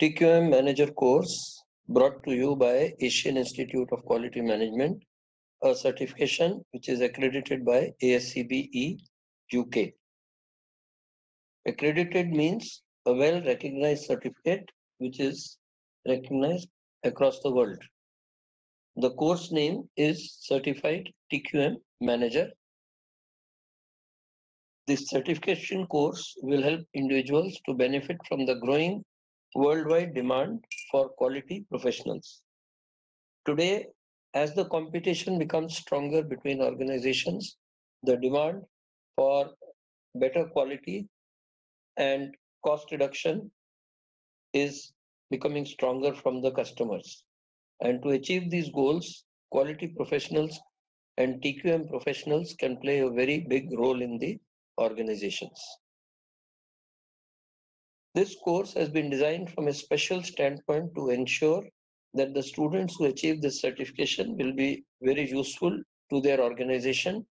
TQM Manager course brought to you by Asian Institute of Quality Management, a certification which is accredited by ASCBE UK. Accredited means a well-recognized certificate which is recognized across the world. The course name is Certified TQM Manager. This certification course will help individuals to benefit from the growing worldwide demand for quality professionals. Today, as the competition becomes stronger between organizations, the demand for better quality and cost reduction is becoming stronger from the customers. And to achieve these goals, quality professionals and TQM professionals can play a very big role in the organizations. This course has been designed from a special standpoint to ensure that the students who achieve this certification will be very useful to their organization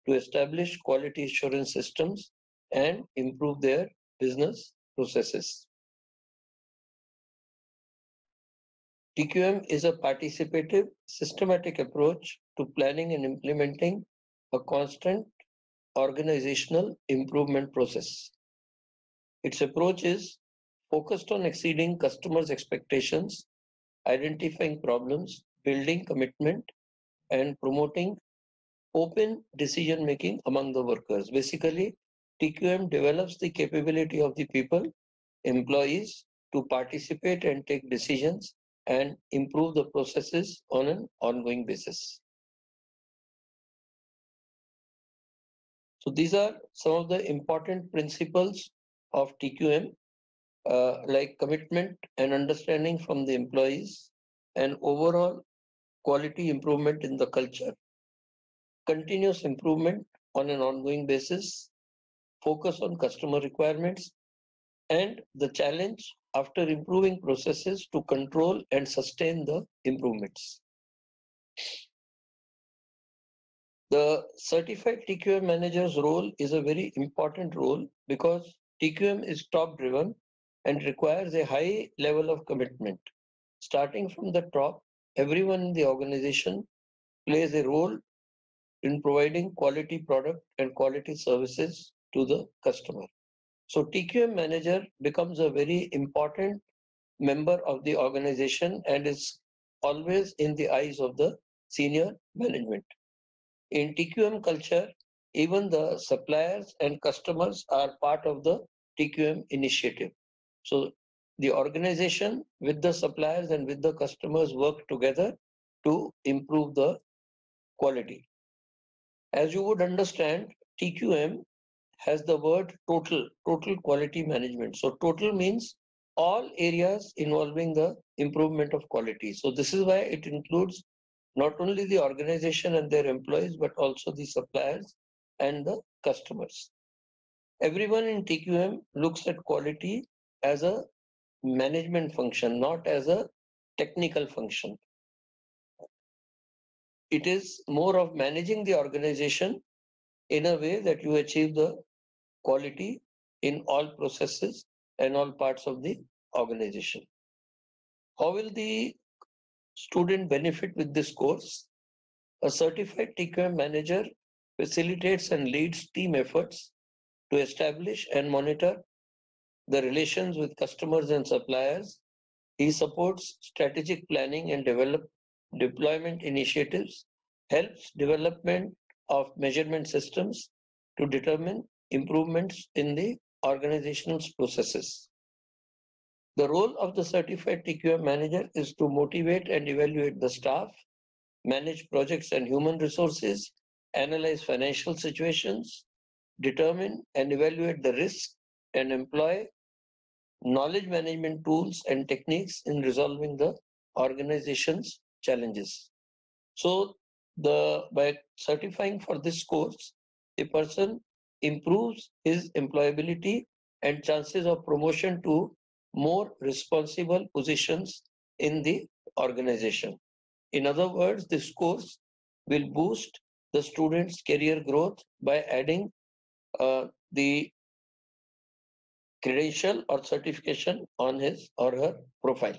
to establish quality assurance systems and improve their business processes. TQM is a participative, systematic approach to planning and implementing a constant organizational improvement process. Its approach is focused on exceeding customers' expectations, identifying problems, building commitment, and promoting open decision making among the workers. Basically, TQM develops the capability of the people, employees, to participate and take decisions and improve the processes on an ongoing basis. So these are some of the important principles of TQM, like commitment and understanding from the employees and overall quality improvement in the culture, continuous improvement on an ongoing basis, focus on customer requirements, and the challenge after improving processes to control and sustain the improvements. The certified TQM manager's role is a very important role because TQM is top driven and requires a high level of commitment. Starting from the top, everyone in the organization plays a role in providing quality product and quality services to the customer. So TQM manager becomes a very important member of the organization and is always in the eyes of the senior management. In TQM culture, even the suppliers and customers are part of the TQM initiative. So the organization with the suppliers and with the customers work together to improve the quality. As you would understand, TQM has the word total quality management. So total means all areas involving the improvement of quality. So this is why it includes not only the organization and their employees, but also the suppliers and the customers. Everyone in TQM looks at quality as a management function, not as a technical function. It is more of managing the organization in a way that you achieve the quality in all processes and all parts of the organization. How will the student benefit with this course? A certified TQM manager facilitates and leads team efforts to establish and monitor the relations with customers and suppliers. He supports strategic planning and deployment initiatives, helps development of measurement systems to determine improvements in the organizational processes. The role of the certified TQM manager is to motivate and evaluate the staff, manage projects and human resources, analyze financial situations, determine and evaluate the risk, and employ knowledge management tools and techniques in resolving the organization's challenges. So by certifying for this course, a person improves his employability and chances of promotion to more responsible positions in the organization. In other words, this course will boost the student's career growth by adding the credential or certification on his or her profile.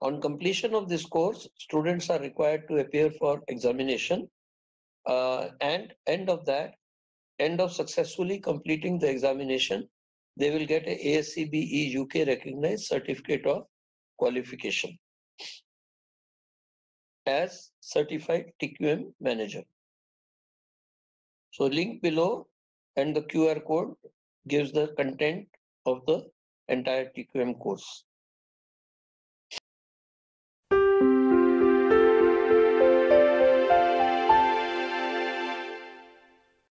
On completion of this course, students are required to appear for examination, and end of successfully completing the examination, they will get a ASCBE UK recognized certificate of qualification as certified TQM manager. So link below and the QR code gives the content of the entire TQM course.